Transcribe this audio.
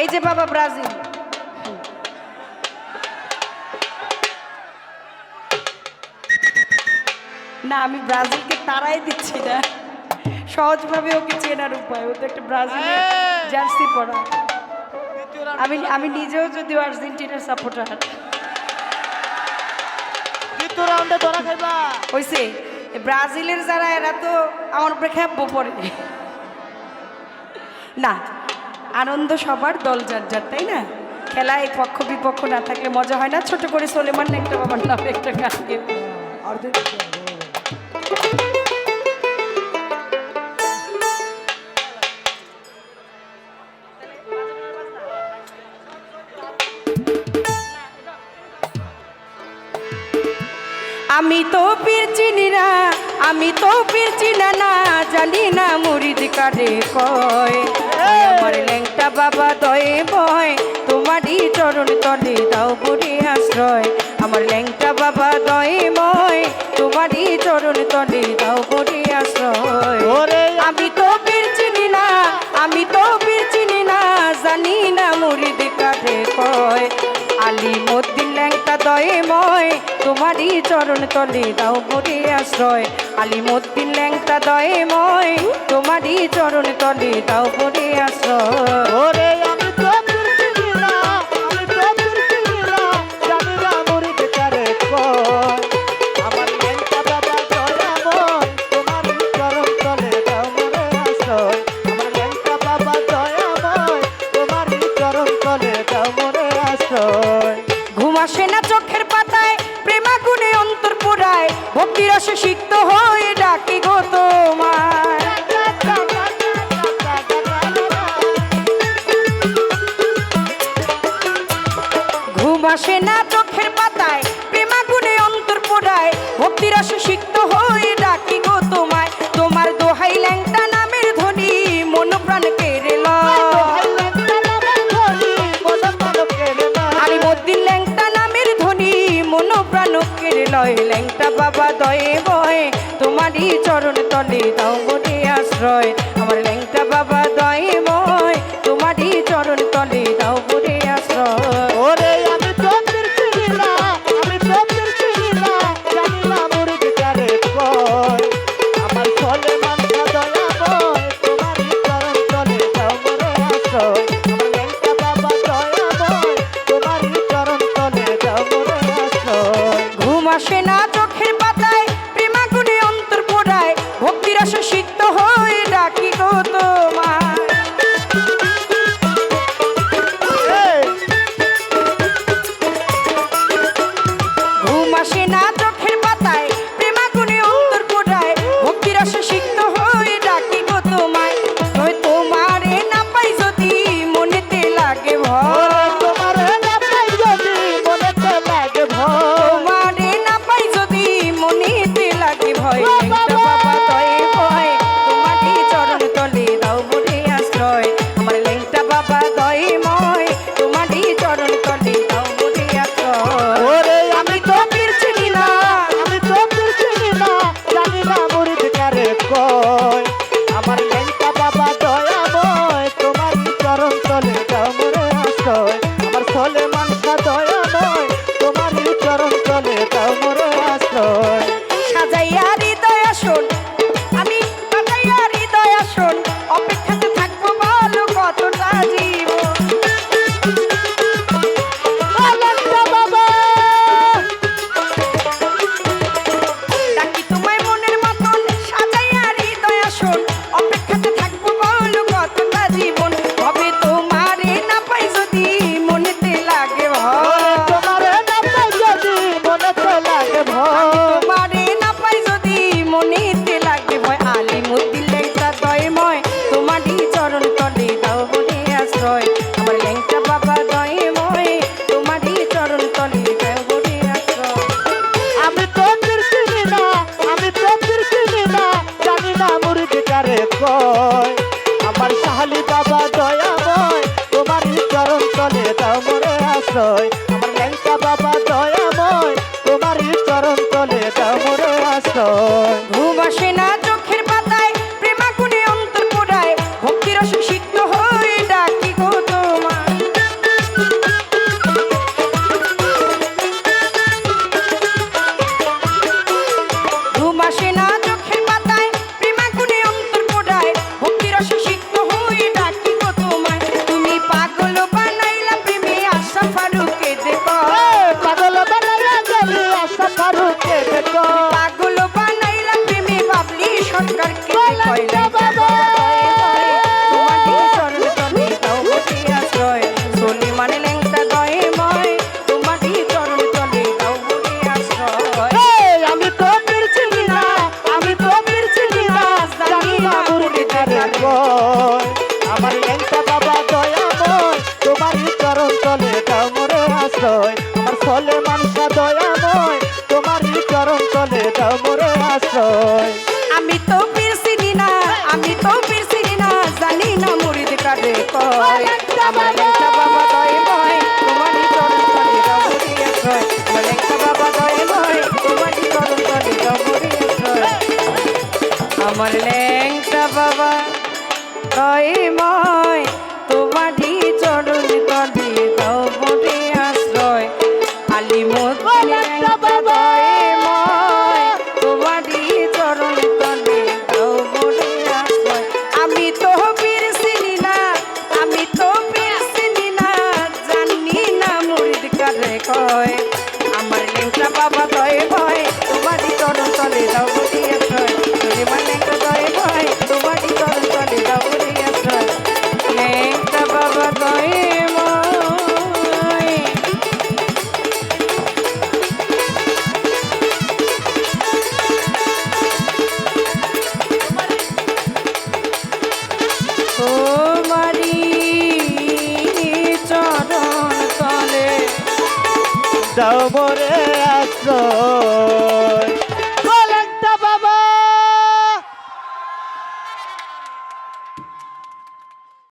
এই যে বাবা ব্রাজিল, না আমি ব্রাজিলকে তাড়াই দিচ্ছি না, সহজভাবে ওকে চেনার উপায়। ও তো একটা ব্রাজিলের জার্সি পরা। আমি আমি নিজেও যদিও আর্জেন্টিনার সাপোর্টার। হয়েছে ব্রাজিলের যারা এরা তো আমার উপরে খেপবো পরে না। আনন্দ সবার, দল যার যার, তাই না? খেলায় পক্ষ বিপক্ষ না থাকলে মজা হয় না। ছোট করে সোলেমান একটা বাবার নামে একটা গান গেয়ে আমি তো পীর চিনি না, আমি তো পীর চিনা না, জানি না মুরিদ কারে কয়। আমার ল্যাংটা বাবা দয়ে বয়, তোমারই চরণ তলে দাও বুড়ি আশ্রয়। আমার ল্যাংটা বাবা দয়ে বয়, তোমারই চরণ তলে দাও বুড়ি আশ্রয়। আমি তো পীর চিনি না, আমি তো পীর চিনি না, জানি না মুরিদ কারে কয়। আলিমুদ্দিন ল্যাংটা দয়ে ময়, তোমারই চরণ তলে দাও বুড়ি আশ্রয়। আলিমুদ্দিন ল্যাংটা দয়ে ময়, তোমারই চরণ তলে দাও বুড়ি আশ্রয়। ঘুম আসে না চোখের পাতায়, প্রেমাগুনে অন্তর পোড়ায়, ভক্তি রসে সিক্ত হয়ে ডাকি গো তোমায়। ঘুম আসে না চোখের পাতায়, প্রেমাগুনে অন্তর পোড়ায়, ভক্তি রসে সিক্ত হয়ে ডাকি গো তোমায়। তোমার দোহাই ল্যাংটা নামের ধ্বনি মন প্রাণ কেড়ে লয়। আলিমুদ্দিন ল্যাংটা নামের ধ্বনি মন প্রাণ কেড়ে লয়। ল্যাংটা বাবা দয়ে বয়, তোমারই চরণ তলে দাও বুড়ি আশ্রয়। আমার ল্যাংটা বাবা দয়ে বয়, তোমারই চরণ তলে দাও বুড়ি আশ্রয়। ঘুম আসে না চোখের পাতায়, প্রেমাগুনে অন্তর পোড়ায়, ভক্তি রস সিক্ত হয়ে ডাকি গো তোমায়। ঘুম আসে না চোখের পাতায়, প্রেমাগুনে অন্তর পোড়ায়, ভক্তি রস সিক্ত হয়ে ডাকি গো তোমায়। ওই তোমারে না পাই যদি মনেতে লাগে ভয়, তোমারে না পাই যদি মনেতে লাগে ভয়। ল্যাংটা বাবা দয়ে বয়, তোমারই চরণ তলে দাও বুড়ি আশ্রয়। আমার ল্যাংটা বাবা দয়ে ময়, তোমারই চরণ তলে দাও বুড়ি আশ্রয়। আমি তো পীর চিনি না, আমি তো পীর চিনি না, জানি না মুরিদ কারে কয়। আমার ল্যাংটা বাবা দয়াময়, তোমারই চরণ তলে দাও মোরে আশ্রয়। আমার সোলেমান শাহ দয়াময়, তোমারই চরণ তলে দাও মোরে আশ্রয়। সাজাইয়া হৃদয় আসন, আমি সাজাইয়া হৃদয় আসন, অপেক্ষাতে থাকবো বলো কতটা জীবন। ল্যাংটা বাবা ডাকি তোমায় মনের মতন, সাজাইয়া হৃদয় আসন, অপেক্ষাতে থাকবো বলো কতটা জীবন। হবে তোমারে না পাই যদি মনেতে লাগে ভয়, তোমারে না পাই যদি মনেতে লাগে ভয়। তোমারে না পাই যদি দাও মোরে আশ্রয় আমি তো পীর চিনি না, আমি তো পীর চিনি না, জানি না মুরিদ কারে কয়। আমার লেংটা বাবা দয়ে ভয়, তোমারই চরণ তলে দাও মুরি আশ্রয়। আমার লেংটা বাবা দয়ে ভয়, তোমারই চরণ তলে দাও মুরি আশ্রয়। আমার ল্যাংটা বাবা দয়ে ভয়, তোমারই চরণ তলে দাও মুরি আশ্রয়। আলিমুদ্দিন ল্যাংটা বাবা দয়ে ভয়, তোমারই চরণ তলে দাও মুরি আশ্রয়। আমি তো পীর চিনি না, আমি তো পীর চিনি না, জানি না মুরিদ কারে কয়। আমার লেংটা বাবা দয়ে ভয়, তোমারই চরণ তলে দাও মুরি আশ্রয়। আমার লেংটা দয়ে ভয়, তোমারই চরণ তলে দাও মুরি আশ্রয়। লেংটা বাবা দয়ে ভয়। তোমারি চরণ তলে দাও মোরে আশ্রয়